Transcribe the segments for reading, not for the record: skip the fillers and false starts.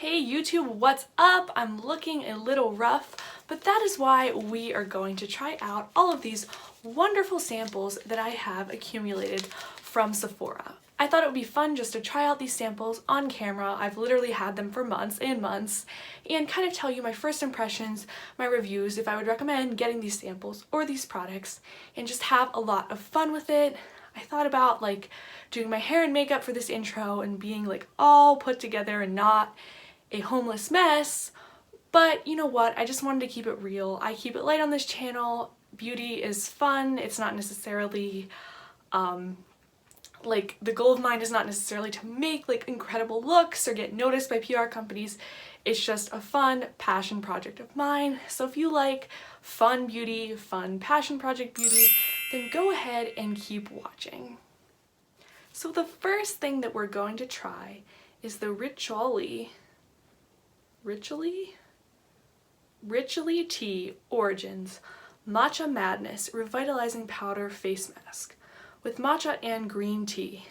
Hey YouTube, what's up? I'm looking a little rough, but that is why we are going to try out all of these wonderful samples that I have accumulated from Sephora. I thought it would be fun just to try out these samples on camera. I've literally had them for months and months, and kind of tell you my first impressions, my reviews, if I would recommend getting these samples or these products, and just have a lot of fun with it. I thought about doing my hair and makeup for this intro and being all put together and not a homeless mess, but you know what, I just wanted to keep it real. I keep it light on this channel. Beauty is fun. It's not necessarily the goal of mine is not necessarily to make incredible looks or get noticed by PR companies. It's just a fun passion project of mine. So if you like fun beauty, fun passion project beauty, then go ahead and keep watching. So the first thing that we're going to try is the Ritually Tea Origins Matcha Madness Revitalizing Powder Face Mask with matcha and green tea.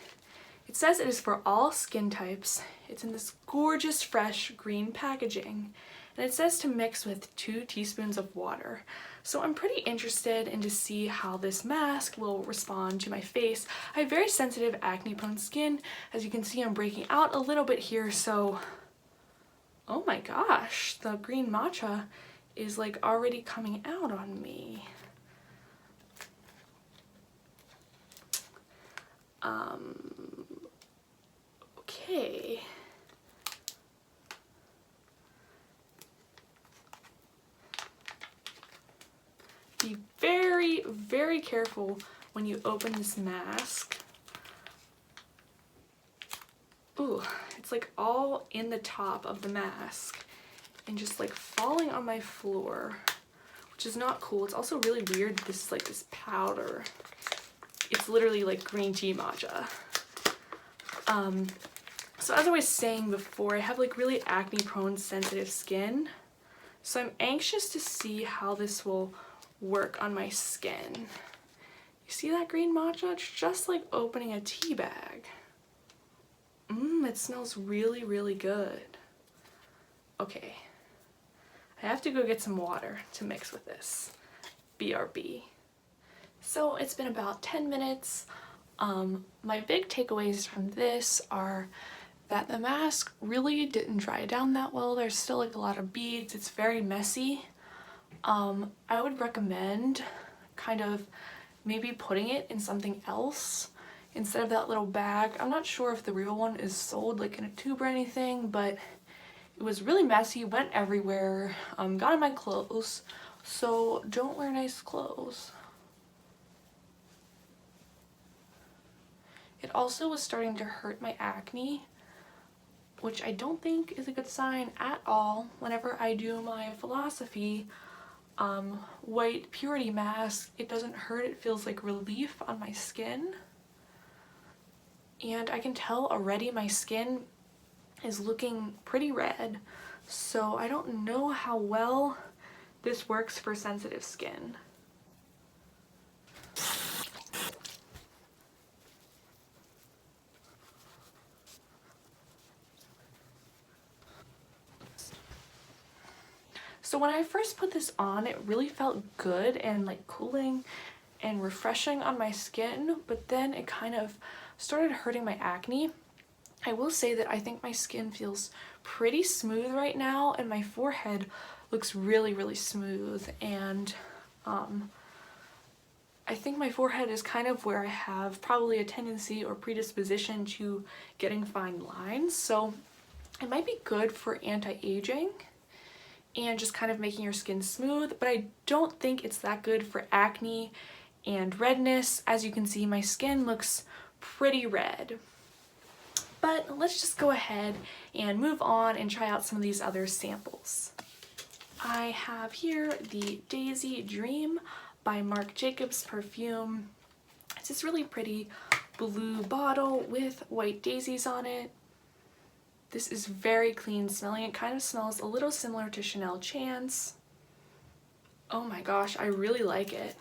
It says it is for all skin types. It's in this gorgeous fresh green packaging, and it says to mix with 2 teaspoons of water. So I'm pretty interested in to see how this mask will respond to my face. I have very sensitive acne prone skin. As you can see, I'm breaking out a little bit here, so oh my gosh, the green matcha is already coming out on me. Okay. Be very, very careful when you open this mask. Ooh, it's all in the top of the mask and just falling on my floor, which is not cool. It's also really weird. This is this powder. It's literally green tea matcha. So as I was saying before, I have really acne prone sensitive skin. So I'm anxious to see how this will work on my skin. You see that green matcha? It's just like opening a tea bag. It smells really, really good. Okay. I have to go get some water to mix with this. BRB. So it's been about 10 minutes. My big takeaways from this are that the mask really didn't dry down that well. There's still a lot of beads. It's very messy. I would recommend kind of maybe putting it in something else instead of that little bag. I'm not sure if the real one is sold in a tube or anything, but it was really messy, went everywhere, got in my clothes, so don't wear nice clothes. It also was starting to hurt my acne, which I don't think is a good sign at all. Whenever I do my Philosophy white purity mask, it doesn't hurt, it feels like relief on my skin. And I can tell already my skin is looking pretty red, so I don't know how well this works for sensitive skin. So when I first put this on, it really felt good and cooling and refreshing on my skin, but then it kind of started hurting my acne. I will say that I think my skin feels pretty smooth right now, and my forehead looks really, really smooth, and I think my forehead is kind of where I have probably a tendency or predisposition to getting fine lines, so it might be good for anti-aging and just kind of making your skin smooth, but I don't think it's that good for acne and redness. As you can see, my skin looks pretty red. But let's just go ahead and move on and try out some of these other samples. I have here the Daisy Dream by Marc Jacobs Perfume. It's this really pretty blue bottle with white daisies on it. This is very clean smelling. It kind of smells a little similar to Chanel Chance. Oh my gosh, I really like it.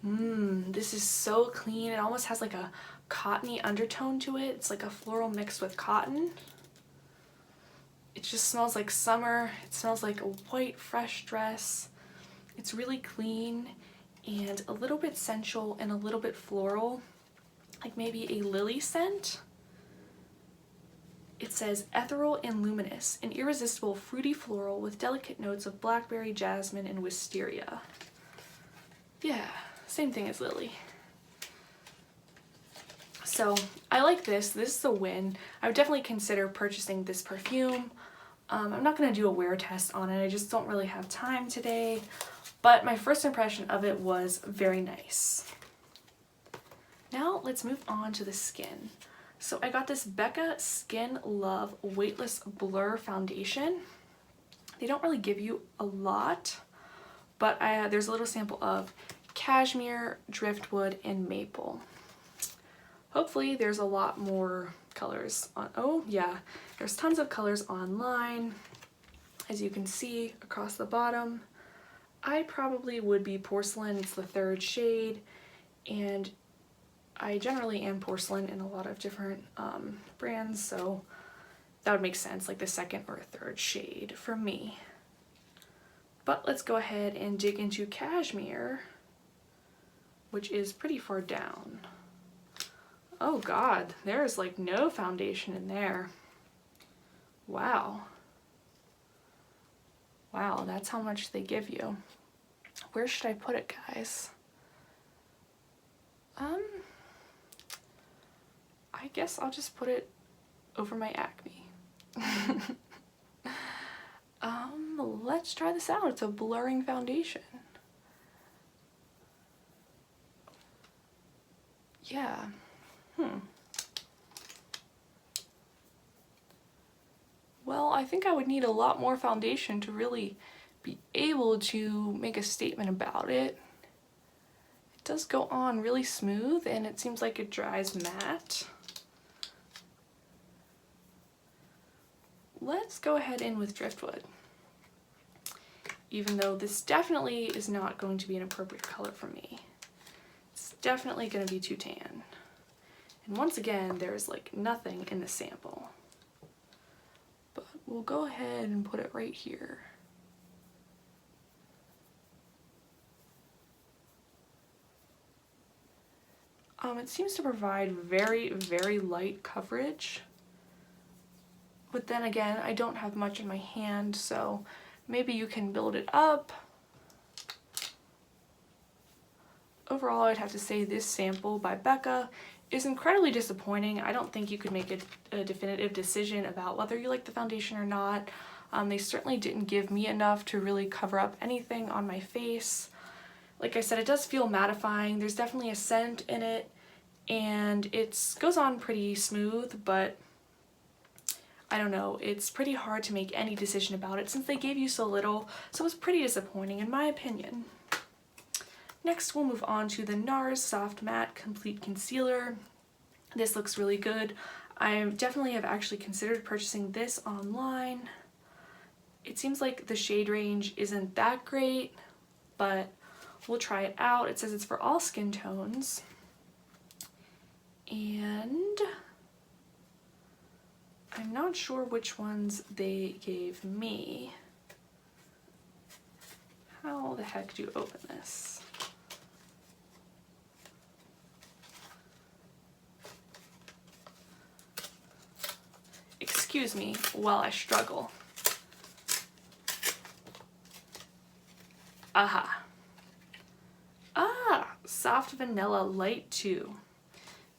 This is so clean. It almost has a cottony undertone to it. It's like a floral mixed with cotton. It just smells like summer. It smells like a white, fresh dress. It's really clean and a little bit sensual and a little bit floral, like maybe a lily scent. It says ethereal and luminous, an irresistible fruity floral with delicate notes of blackberry, jasmine, and wisteria. Yeah, same thing as lily. So I like this. This is a win. I would definitely consider purchasing this perfume. I'm not going to do a wear test on it. I just don't really have time today. But my first impression of it was very nice. Now let's move on to the skin. So I got this Becca Skin Love Weightless Blur Foundation. They don't really give you a lot, but there's a little sample of cashmere, driftwood, and maple. Hopefully there's a lot more colors on, oh yeah, there's tons of colors online. As you can see across the bottom, I probably would be porcelain. It's the 3rd shade, and I generally am porcelain in a lot of different brands, so that would make sense, like the 2nd or 3rd shade for me. But let's go ahead and dig into cashmere, which is pretty far down. Oh god, there's like no foundation in there. Wow. Wow, that's how much they give you. Where should I put it, guys? I guess I'll just put it over my acne. Let's try this out. It's a blurring foundation. Yeah. Well, I think I would need a lot more foundation to really be able to make a statement about it. It does go on really smooth, and it seems like it dries matte. Let's go ahead in with driftwood. Even though this definitely is not going to be an appropriate color for me. It's definitely going to be too tan. And once again, there's like nothing in the sample. But we'll go ahead and put it right here. It seems to provide very, very light coverage. But then again, I don't have much in my hand, so maybe you can build it up. Overall, I'd have to say this sample by Becca is incredibly disappointing. I don't think you could make a definitive decision about whether you like the foundation or not. They certainly didn't give me enough to really cover up anything on my face. Like I said, it does feel mattifying. There's definitely a scent in it, and it goes on pretty smooth, but I don't know, it's pretty hard to make any decision about it since they gave you so little, so it's pretty disappointing in my opinion. Next, we'll move on to the NARS Soft Matte Complete Concealer. This looks really good. I definitely have actually considered purchasing this online. It seems like the shade range isn't that great, but we'll try it out. It says it's for all skin tones. And I'm not sure which ones they gave me. How the heck do you open this? Excuse me while I struggle. Aha. Ah, Soft Vanilla Light 2.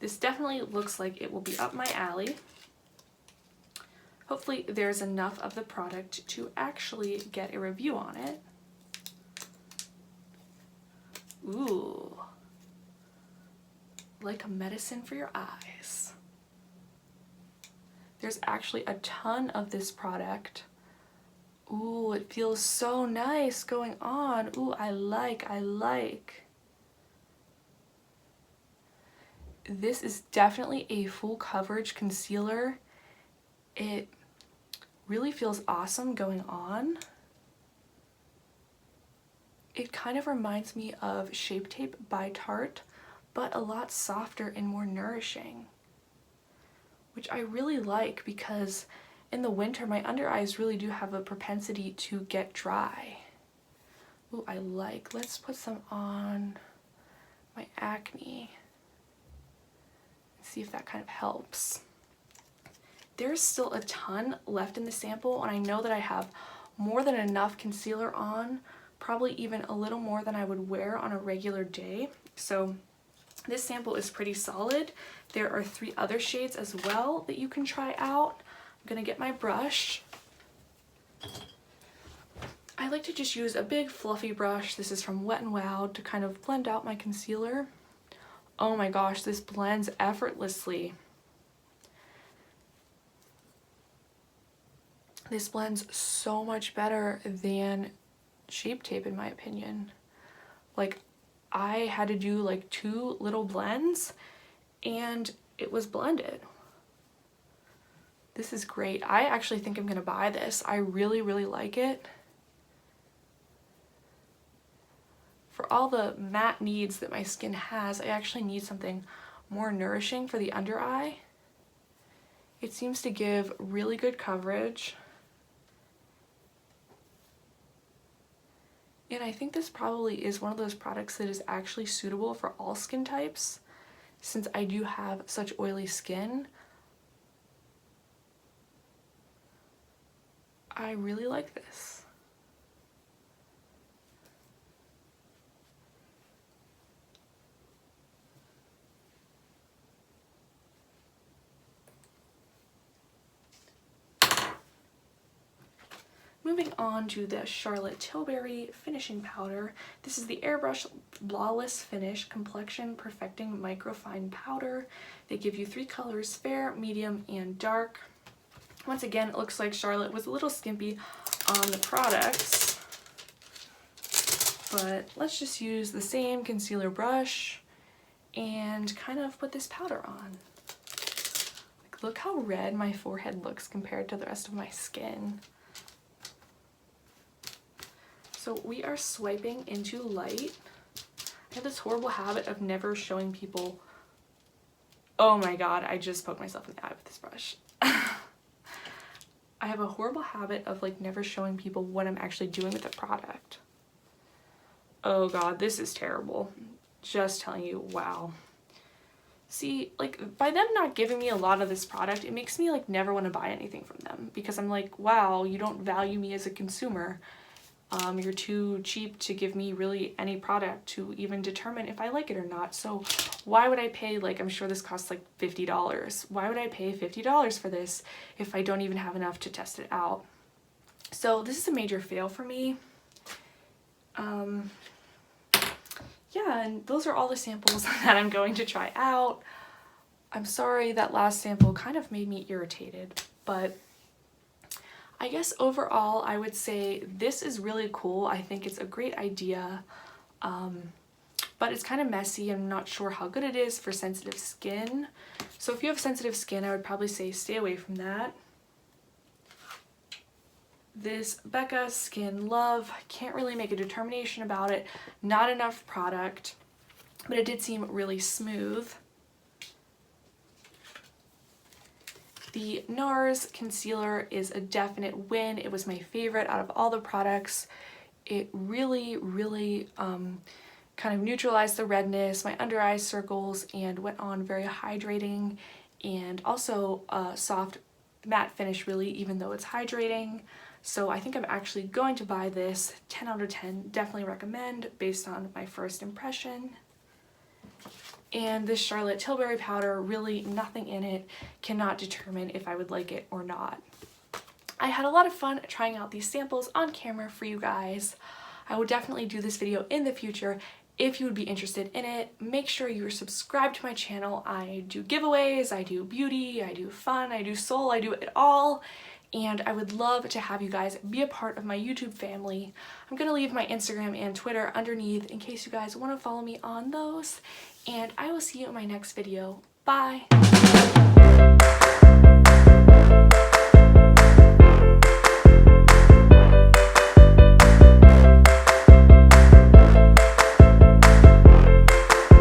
This definitely looks like it will be up my alley. Hopefully there's enough of the product to actually get a review on it. Ooh. Like a medicine for your eyes. There's actually a ton of this product. Ooh, it feels so nice going on. Ooh, I like. This is definitely a full coverage concealer. It really feels awesome going on. It kind of reminds me of Shape Tape by Tarte, but a lot softer and more nourishing, which I really like because in the winter, my under eyes really do have a propensity to get dry. Ooh, let's put some on my acne. See if that kind of helps. There's still a ton left in the sample, and I know that I have more than enough concealer on, probably even a little more than I would wear on a regular day. So this sample is pretty solid. There are 3 other shades as well that you can try out. I'm gonna get my brush. I like to just use a big fluffy brush. This is from Wet n Wild to kind of blend out my concealer. Oh my gosh, this blends effortlessly. This blends so much better than Shape Tape in my opinion. Like, I had to do like 2 little blends and it was blended. This is great. I actually think I'm gonna buy this. I really, really like it. For all the matte needs that my skin has, I actually need something more nourishing for the under eye. It seems to give really good coverage. And I think this probably is one of those products that is actually suitable for all skin types, since I do have such oily skin. I really like this. Moving on to the Charlotte Tilbury Finishing Powder. This is the Airbrush Flawless Finish Complexion Perfecting Microfine Powder. They give you 3 colors, fair, medium, and dark. Once again, it looks like Charlotte was a little skimpy on the products, but let's just use the same concealer brush and kind of put this powder on. Like, look how red my forehead looks compared to the rest of my skin. So we are swiping into light. I have this horrible habit of never showing people. Oh my god, I just poked myself in the eye with this brush. I have a horrible habit of like never showing people what I'm actually doing with the product. Oh god, this is terrible. Just telling you, wow. See, like, by them not giving me a lot of this product, it makes me like never want to buy anything from them, because I'm like, wow, you don't value me as a consumer. You're too cheap to give me really any product to even determine if I like it or not. So why would I pay, like, I'm sure this costs like $50. Why would I pay $50 for this if I don't even have enough to test it out? So this is a major fail for me. Yeah, and those are all the samples that I'm going to try out. I'm sorry that last sample kind of made me irritated, but I guess overall I would say this is really cool. I think it's a great idea, but it's kind of messy. I'm not sure how good it is for sensitive skin. So if you have sensitive skin, I would probably say stay away from that. This Becca Skin Love, can't really make a determination about it. Not enough product, but it did seem really smooth. The NARS concealer is a definite win. It was my favorite out of all the products. It really, really kind of neutralized the redness, my under eye circles, and went on very hydrating, and also a soft matte finish really, even though it's hydrating. So I think I'm actually going to buy this. 10 out of 10, definitely recommend based on my first impression. And this Charlotte Tilbury powder, really nothing in it, cannot determine if I would like it or not. I had a lot of fun trying out these samples on camera for you guys. I will definitely do this video in the future if you would be interested in it. Make sure you're subscribed to my channel. I do giveaways, I do beauty, I do fun, I do soul, I do it all. And I would love to have you guys be a part of my YouTube family. I'm going to leave my Instagram and Twitter underneath in case you guys want to follow me on those. And I will see you in my next video. Bye!